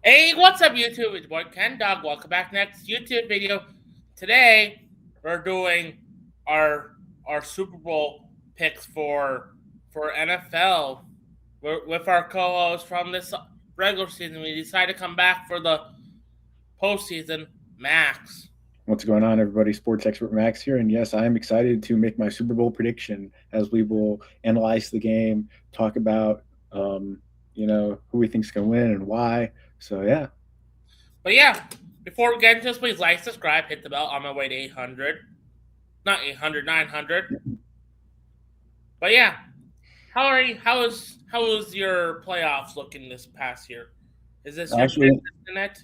Hey, what's up, YouTube? It's your boy Ken Dog. Welcome back to the next YouTube video. Today, we're doing our our Super Bowl picks for NFL. We're with our co-host from this regular season. We decided to come back for the postseason, Max. What's going on, everybody? Sports expert Max here, and yes, I am excited to make my Super Bowl prediction as we will analyze the game, talk about, who we think's going to win and why. So yeah, But yeah, before we get into this, please like, subscribe, hit the bell. On my way to 800. Not 800, 900. But yeah, how are you? How is your playoffs looking this past year? Is this your actually, business in it?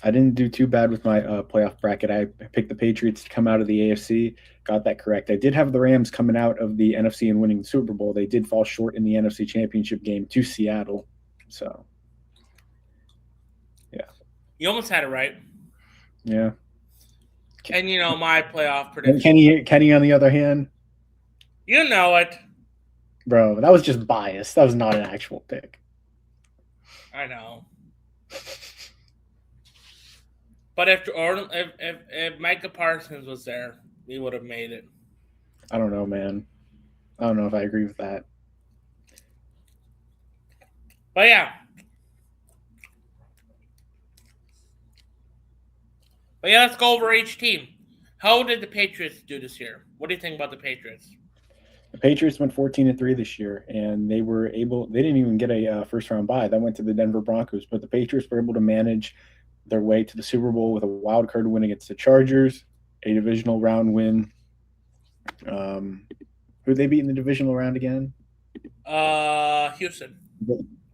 I didn't do too bad with my playoff bracket. I picked the Patriots to come out of the AFC, got that correct. I did have the Rams coming out of the NFC and winning the Super Bowl. They did fall short in the NFC Championship game to Seattle. So yeah, You almost had it right. yeah. And my playoff prediction. Kenny, on the other hand, You know it. bro, that was just bias. That was not an actual pick. I know. But if Micah Parsons was there, we would have made it. I don't know, man. I don't know if I agree with that. But yeah. But yeah, let's go over each team. How did the Patriots do this year? What do you think about the Patriots? The Patriots went 14-3 this year, and they were able. They didn't even get a first round bye. That went to the Denver Broncos, but the Patriots were able to manage their way to the Super Bowl with a wild card win against the Chargers, a divisional round win. Who they beat in the divisional round again? Houston.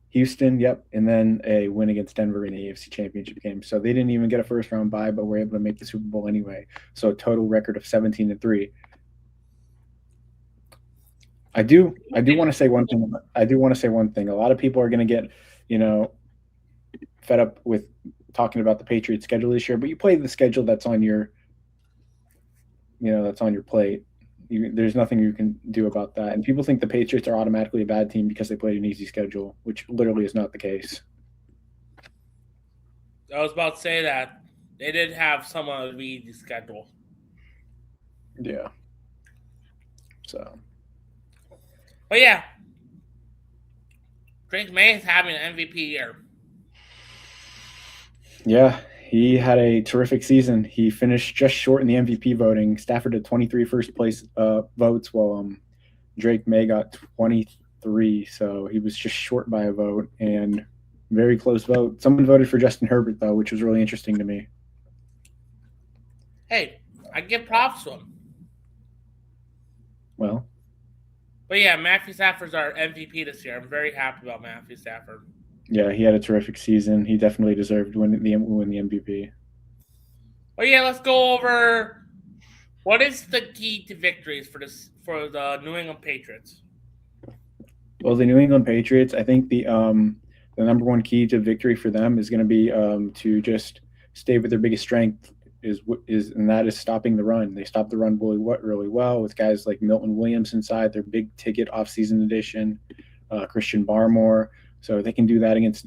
Houston, yep, and then a win against Denver in the AFC Championship game. So they didn't even get a first round bye, but were able to make the Super Bowl anyway. So a total record of 17-3. I do want to say one thing. I do want to say one thing. A lot of people are going to get, you know, fed up with talking about the Patriots schedule this year, but you play the schedule that's on your, that's on your plate. There's nothing you can do about that. And people think the Patriots are automatically a bad team because they played an easy schedule, which literally is not the case. I was about to say that they did have somewhat of an easy schedule. Yeah. So But yeah, Drake May is having an MVP year. yeah, he had a terrific season. He finished just short in the MVP voting. Stafford had 23 first place votes, while Drake May got 23. So he was just short by a vote and very close vote. Someone voted for Justin Herbert though, which was really interesting to me. Hey, I give props to him. Well, But yeah, Matthew Stafford's our MVP this year. I'm very happy about Matthew Stafford. yeah, he had a terrific season. He definitely deserved to win the MVP. But yeah, let's go over what is the key to victories for the New England Patriots. Well, the New England Patriots, I think the number one key to victory for them is going to be to just stay with their biggest strength and that is stopping the run. They stopped the run really well with guys like Milton Williams inside their big ticket offseason addition, Christian Barmore. So they can do that against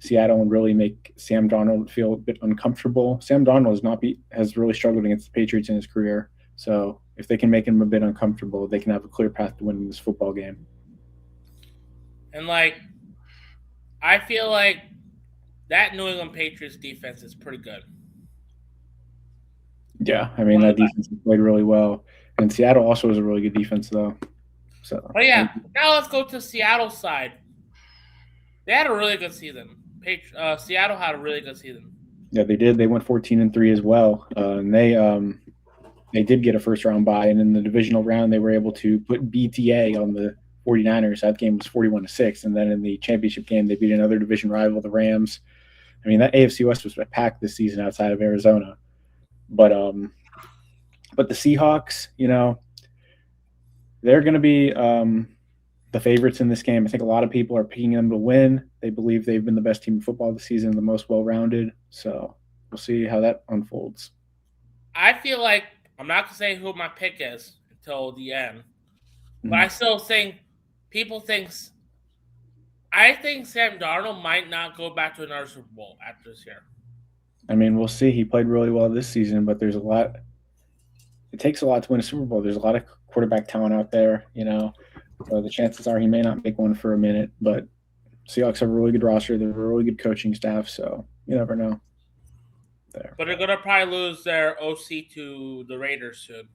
Seattle and really make Sam Darnold feel a bit uncomfortable. Sam Darnold has really struggled against the Patriots in his career. So if they can make him a bit uncomfortable, they can have a clear path to winning this football game. And I feel like that New England Patriots defense is pretty good. Yeah, I mean One of that the best. defense played really well, and Seattle also is a really good defense though. So But yeah, now let's go to Seattle side. They had a really good season. Seattle had a really good season. yeah, they did. They went 14-3 as well, and they did get a first round bye, and in the divisional round they were able to put BTA on the 49ers. That game was 41-6, and then in the championship game they beat another division rival, the Rams. I mean that AFC West was packed this season outside of Arizona, but but the Seahawks, they're going to be the favorites in this game. I think a lot of people are picking them to win. They believe they've been the best team in football this season, the most well-rounded. So we'll see how that unfolds. I feel like I'm not gonna say who my pick is until the end, but I Mhm. still think people thinks I think Sam Darnold might not go back to another Super Bowl after this year. I mean, we'll see. He played really well this season, but there's a lot. It takes a lot to win a Super Bowl. There's a lot of quarterback talent out there, So the chances are he may not make one for a minute. But Seahawks have a really good roster. They have a really good coaching staff, so you never know. There. But they're gonna probably lose their OC to the Raiders soon.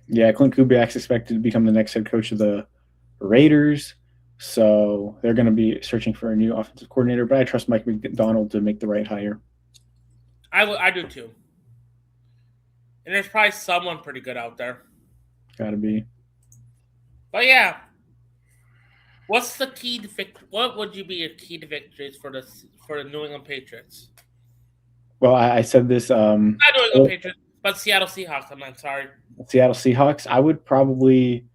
Yeah, Clint Kubiak's expected to become the next head coach of the Raiders. So they're going to be searching for a new offensive coordinator, but I trust Mike McDonald to make the right hire. I do too. And there's probably someone pretty good out there. Got to be. But yeah, what's the key to what would you be a key to victories for the New England Patriots? Well, I said this. Not New England Patriots, but Seattle Seahawks. I'm sorry. Seattle Seahawks. I would probably,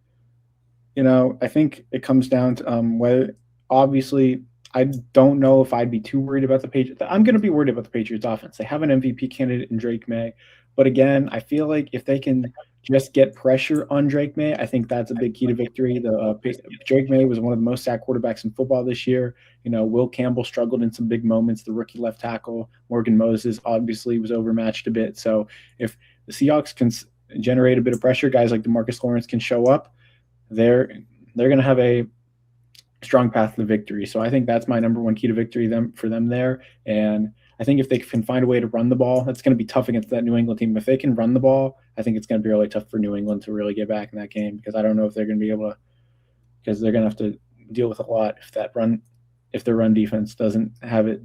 I think it comes down to whether. Obviously, I don't know if I'd be too worried about the Patriots. I'm going to be worried about the Patriots offense. They have an MVP candidate in Drake May. But again, I feel like if they can just get pressure on Drake May, I think that's a big key to victory. Drake May was one of the most sacked quarterbacks in football this year. Will Campbell struggled in some big moments. The rookie left tackle, Morgan Moses, obviously was overmatched a bit. So if the Seahawks can generate a bit of pressure, guys like DeMarcus Lawrence can show up, they're going to have a strong path to victory. So I think that's my number one key to victory for them there. And I think if they can find a way to run the ball, that's going to be tough against that New England team. If they can run the ball, I think it's going to be really tough for New England to really get back in that game because I don't know if they're going to be able to, because they're going to have to deal with a lot if their run defense doesn't have it.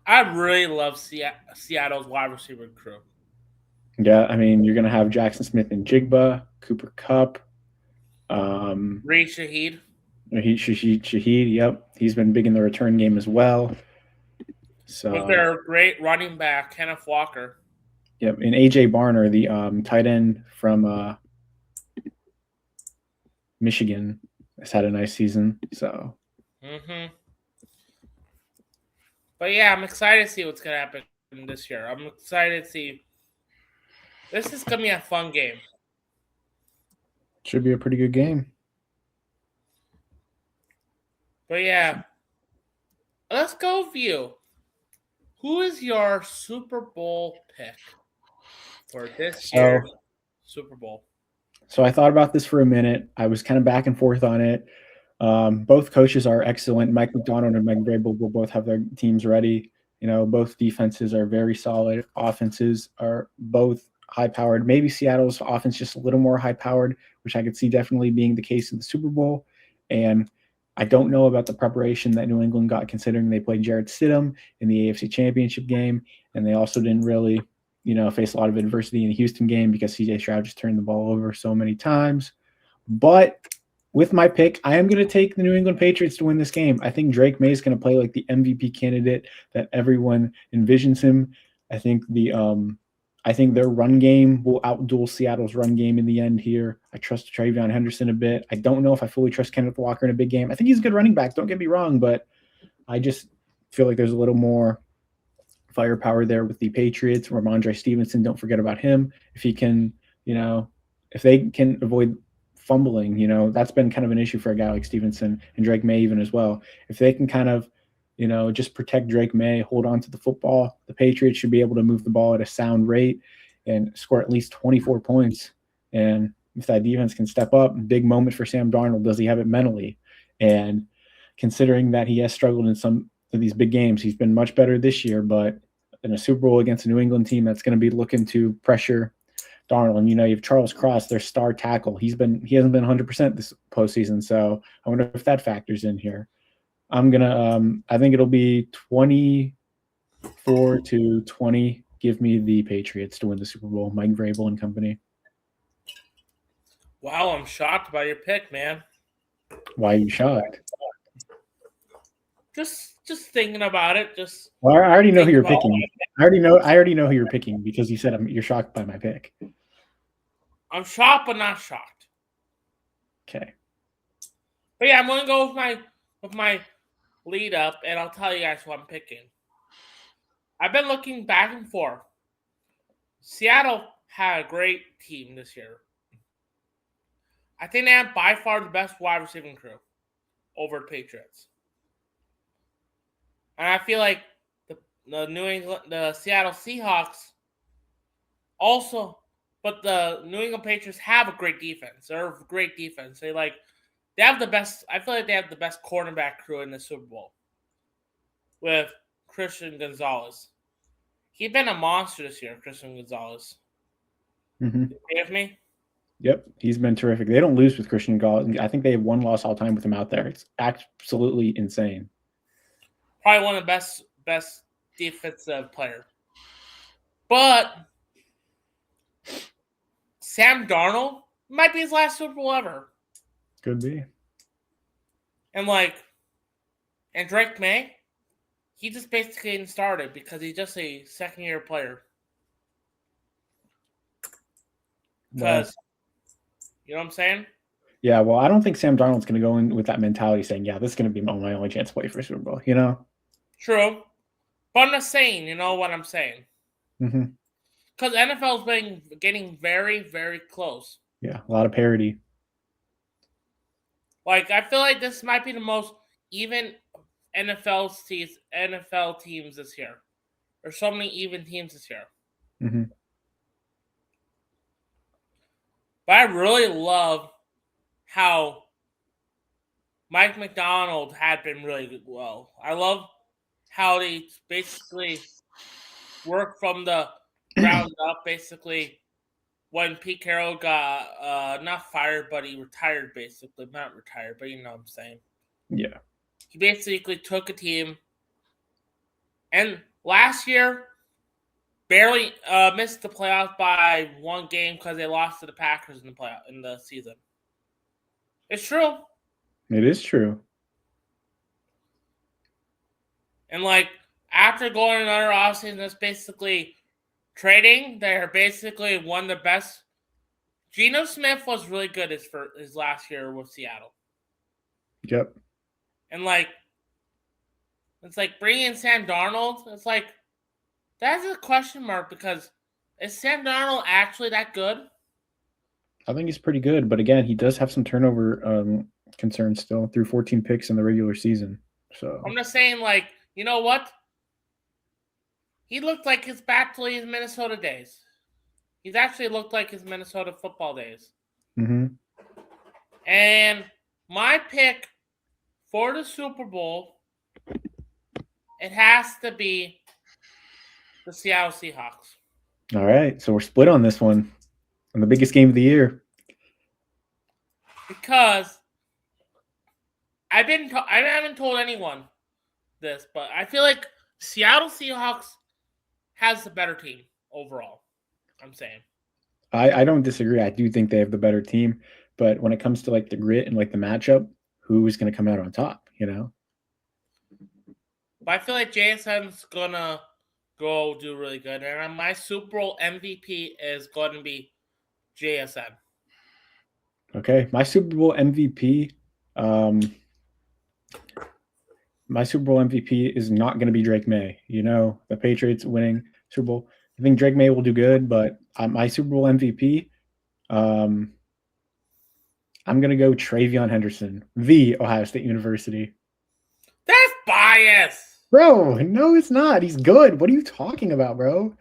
I really love Seattle's wide receiver crew. Yeah, I mean, you're going to have Jackson Smith and Jigba, Cooper Kupp, Ray Shaheed. Shaheed, yep. He's been big in the return game as well. So with their great running back, Kenneth Walker. Yep, and AJ Barner, the tight end from Michigan, has had a nice season. So. But yeah, I'm excited to see what's gonna happen this year. I'm excited to see. This is gonna be a fun game. Should be a pretty good game. But yeah, let's go with you. Who is your Super Bowl pick for this year's Super Bowl? So I thought about this for a minute. I was kind of back and forth on it. Both coaches are excellent. Mike McDonald and Mike Vrabel will both have their teams ready. Both defenses are very solid. Offenses are both high-powered. Maybe Seattle's offense just a little more high-powered, which I could see definitely being the case in the Super Bowl. And I don't know about the preparation that New England got, considering they played Jarrett Stidham in the AFC Championship game, and they also didn't really, face a lot of adversity in the Houston game because C.J. Stroud just turned the ball over so many times. But with my pick, I am going to take the New England Patriots to win this game. I think Drake May is going to play like the MVP candidate that everyone envisions him. I think their run game will outduel Seattle's run game in the end here. I trust TreVeyon Henderson a bit. I don't know if I fully trust Kenneth Walker in a big game. I think he's a good running back. Don't get me wrong, but I just feel like there's a little more firepower there with the Patriots. Ramondre Stevenson, don't forget about him. If he can, if they can avoid fumbling, that's been kind of an issue for a guy like Stevenson and Drake May even as well. If they can kind of, just protect Drake May, hold on to the football, the Patriots should be able to move the ball at a sound rate and score at least 24 points. And if that defense can step up, big moment for Sam Darnold. Does he have it mentally? And considering that he has struggled in some of these big games, he's been much better this year, but in a Super Bowl against a New England team that's going to be looking to pressure Darnold. And, you have Charles Cross, their star tackle. He hasn't been 100% this postseason. So I wonder if that factors in here. I think it'll be 24-20. Give me the Patriots to win the Super Bowl. Mike Vrabel and company. Wow, I'm shocked by your pick, man. Why are you shocked? Just thinking about it. I already know who you're picking. I already know who you're picking because you said you're shocked by my pick. I'm shocked, but not shocked. Okay. But yeah, I'm going to go with my lead up, and I'll tell you guys who I'm picking. I've been looking back and forth. Seattle had a great team this year. I think they have by far the best wide receiving crew. over the Patriots. And I feel like the Seattle Seahawks also, but the New England Patriots have a great defense. They're a great defense. They have the best. I feel like they have the best cornerback crew in the Super Bowl with Christian Gonzalez. He's been a monster this year, Christian Gonzalez. Mm-hmm. You with me? Yep, he's been terrific. They don't lose with Christian Gonzalez. I think they have one loss all time with him out there. It's absolutely insane. Probably one of the best defensive player. But Sam Darnold might be his last Super Bowl ever. Could be. And Drake May, he just basically didn't start it because he's just a second-year player. Because, you know what I'm saying? Yeah, well, I don't think Sam Darnold's going to go in with that mentality saying, yeah, this is going to be my only chance to play for Super Bowl, you know? True. But I'm not saying, you know what I'm saying? Mm-hmm. Because NFL's been getting very, very close. Yeah, a lot of parity. I feel like this might be the most even NFL teams this year. There's so many even teams this year. Mm-hmm. But I really love how Mike McDonald had been really well. I love how they basically work from the ground up, basically, when Pete Carroll got not fired, but he retired, basically. Not retired, but you know what I'm saying. Yeah. He basically took a team, and last year, barely missed the playoffs by one game because they lost to the Packers in the season. It's true. It is true. And after going another offseason, that's basically trading. They're basically one of the best. Geno Smith was really good his last year with Seattle. Yep. And it's bringing in Sam Darnold. It's that's a question mark because is Sam Darnold actually that good? I think he's pretty good, but again, he does have some turnover concerns still. Threw 14 picks in the regular season. So I'm just saying, you know what? He looked like his back to his Minnesota days. He's actually looked like his Minnesota football days. Mm-hmm. And my pick for the Super Bowl, it has to be the Seattle Seahawks. All right, so we're split on this one, on the biggest game of the year. Because I haven't told anyone this, but I feel like Seattle Seahawks has the better team overall. I'm saying. I don't disagree. I do think they have the better team, but when it comes to the grit and the matchup, who's going to come out on top? You know. But I feel like JSN's gonna go do really good, and my Super Bowl MVP is going to be JSN. Okay, my Super Bowl MVP. My Super Bowl MVP is not going to be Drake May. You know, the Patriots winning Super Bowl. I think Drake May will do good, but my Super Bowl MVP, I'm going to go Travion Henderson, the Ohio State University. That's bias. Bro, no, it's not. He's good. What are you talking about, bro?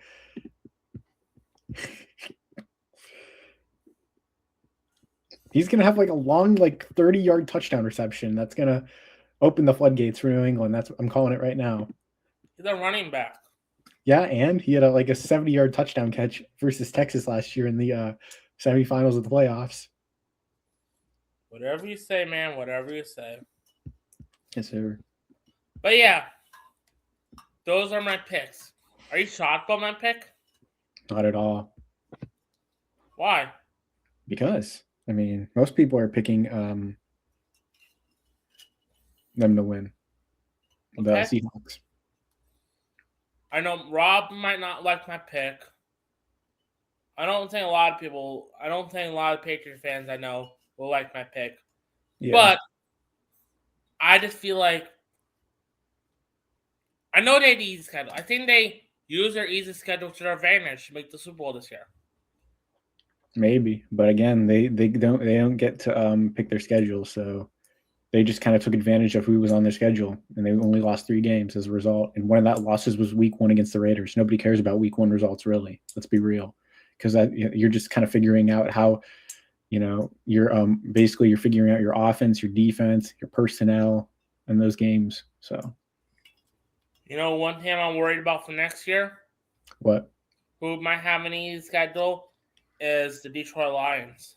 He's going to have a long 30-yard touchdown reception. That's going to open the floodgates for New England. I'm calling it right now. He's a running back. Yeah, and he had a 70-yard touchdown catch versus Texas last year in the semifinals of the playoffs. Whatever you say, man. Whatever you say. Yes, sir. But yeah, those are my picks. Are you shocked by my pick? Not at all. Why? Because most people are picking them to win. The Seahawks. I know Rob might not like my pick. I don't think a lot of Patriot fans I know will like my pick. Yeah. But I just feel like I know they had an easy schedule. I think they use their easy schedule to their advantage to make the Super Bowl this year. Maybe, but again, they don't get to pick their schedule, so they just kind of took advantage of who was on their schedule, and they only lost 3 games as a result. And one of that losses was Week 1 against the Raiders. Nobody cares about Week 1 results, really. Let's be real, because you're just kind of figuring out how, you're basically you're figuring out your offense, your defense, your personnel in those games. So, One thing I'm worried about for next year, what? who might have an easy schedule, is the Detroit Lions.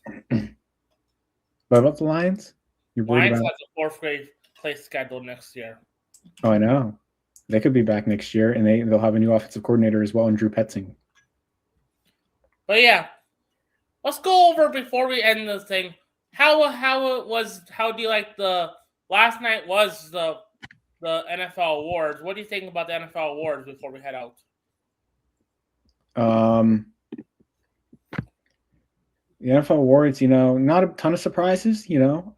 What about the Lions? You're worried Lions about? has a fourth grade place schedule next year. Oh, I know. They could be back next year, and they'll have a new offensive coordinator as well, and Drew Petzing. But yeah, let's go over before we end this thing. How do you like the last night was the NFL awards? What do you think about the NFL awards before we head out? The NFL awards, not a ton of surprises.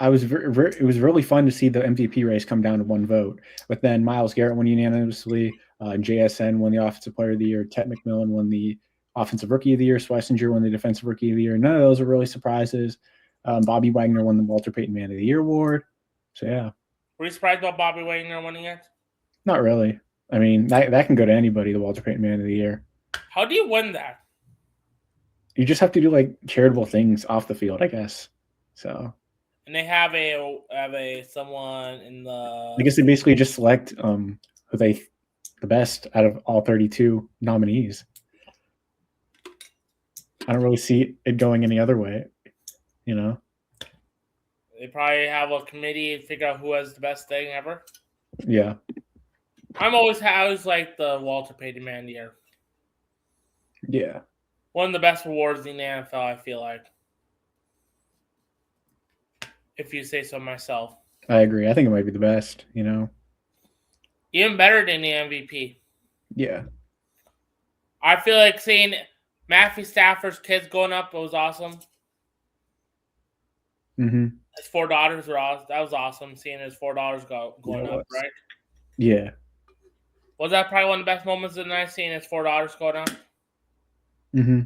I was it was really fun to see the MVP race come down to one vote. But then Myles Garrett won unanimously. JSN won the Offensive Player of the Year. Ted McMillan won the Offensive Rookie of the Year. Schlesinger won the Defensive Rookie of the Year. None of those are really surprises. Bobby Wagner won the Walter Payton Man of the Year award. So yeah. Were you surprised about Bobby Wagner winning it? Not really. I mean, that can go to anybody, the Walter Payton Man of the Year. How do you win that? You just have to do like charitable things off the field, I guess. So. And they have a someone in the. I guess they basically just select who the best out of all 32 nominees. I don't really see it going any other way. They probably have a committee to figure out who has the best thing ever. Yeah. I always like the Walter Payton Man of the Year. Yeah. One of the best awards in the NFL, I feel like. If you say so myself. I agree. I think it might be the best, Even better than the MVP. Yeah. I feel like seeing Matthew Stafford's kids going up, it was awesome. Mm-hmm. His 4 daughters were awesome. That was awesome, seeing his 4 daughters going up, right? Yeah. Was that probably one of the best moments of the night, seeing his 4 daughters going up? Mm-hmm.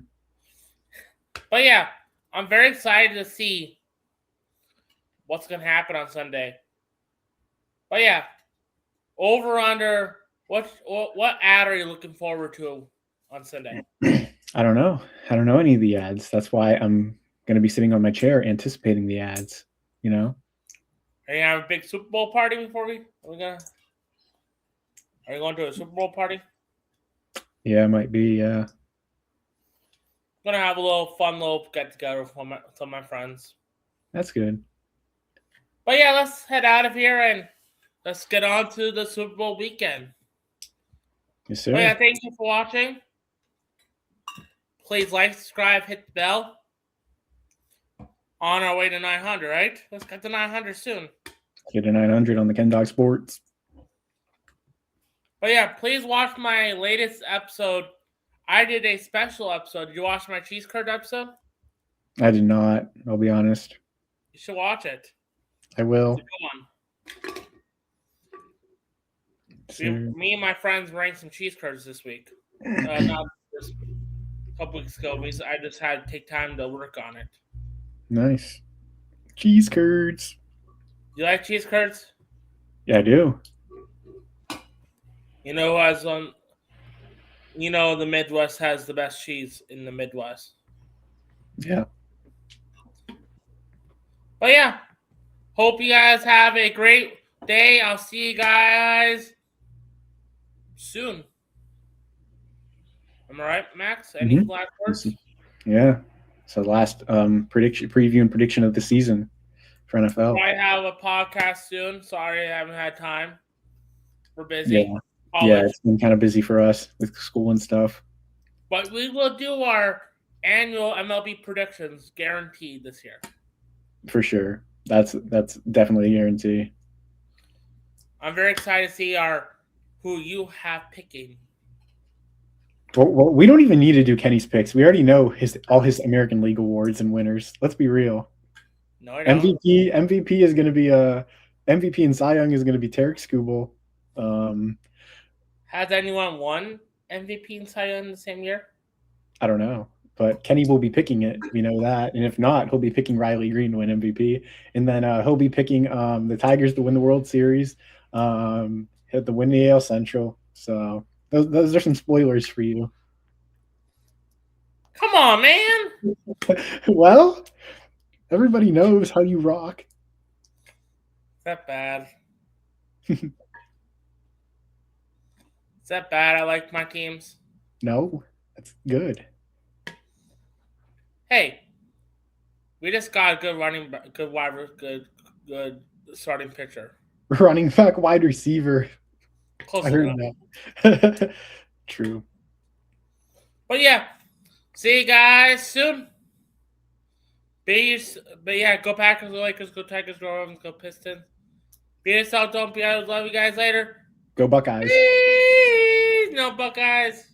But yeah, I'm very excited to see what's going to happen on Sunday. But yeah, over under, what ad are you looking forward to on Sunday? I don't know. I don't know any of the ads. That's why I'm going to be sitting on my chair anticipating the ads, Are you going to have a big Super Bowl party before Are you going to a Super Bowl party? Yeah, it might be, yeah. I'm going to have a little get-together with some of my friends. That's good. But yeah, let's head out of here and let's get on to the Super Bowl weekend. Yes, sir. But yeah, thank you for watching. Please like, subscribe, hit the bell. On our way to 900, right? Let's get to 900 soon. Get to 900 on the Ken Dog Sports. But yeah, please watch my latest episode. I did a special episode. Did you watch my cheese curd episode? I did not. I'll be honest. You should watch it. I will. It's a good one. Me and my friends ranked some cheese curds this week. Not this couple weeks ago. I just had to take time to work on it. Nice. Cheese curds. You like cheese curds? Yeah, I do. You know who has one? The Midwest has the best cheese in the Midwest. Yeah. But yeah, hope you guys have a great day. I'll see you guys soon. Am I right, Max? Any last words? Yeah. So last preview and prediction of the season for NFL. I have a podcast soon. Sorry, I haven't had time. We're busy. Yeah. Yeah, it's been kind of busy for us with school and stuff. But we will do our annual MLB predictions guaranteed this year. For sure. That's definitely a guarantee. I'm very excited to see who you have picking. Well, we don't even need to do Kenny's picks. We already know all his American League awards and winners. Let's be real. No, I don't. MVP is going to be MVP and Cy Young is going to be Tarek Skubal. Has anyone won MVP and Cy Young in the same year? I don't know. but Kenny will be picking it. We know that. And if not, he'll be picking Riley Green to win MVP. And then he'll be picking the Tigers to win the World Series, to win the AL Central. So those are some spoilers for you. Come on, man. Well, everybody knows how you rock. Is that bad? Is that bad? I like my teams. No, that's good. Hey, we just got a good starting pitcher. Running back, wide receiver. Close I heard enough. that. True. But yeah, see you guys soon. But yeah, go Packers, go Lakers, go Tigers, go Ravens, go Pistons. Be yourself, don't be out. Love you guys later. Go Buckeyes. Peace. No Buckeyes.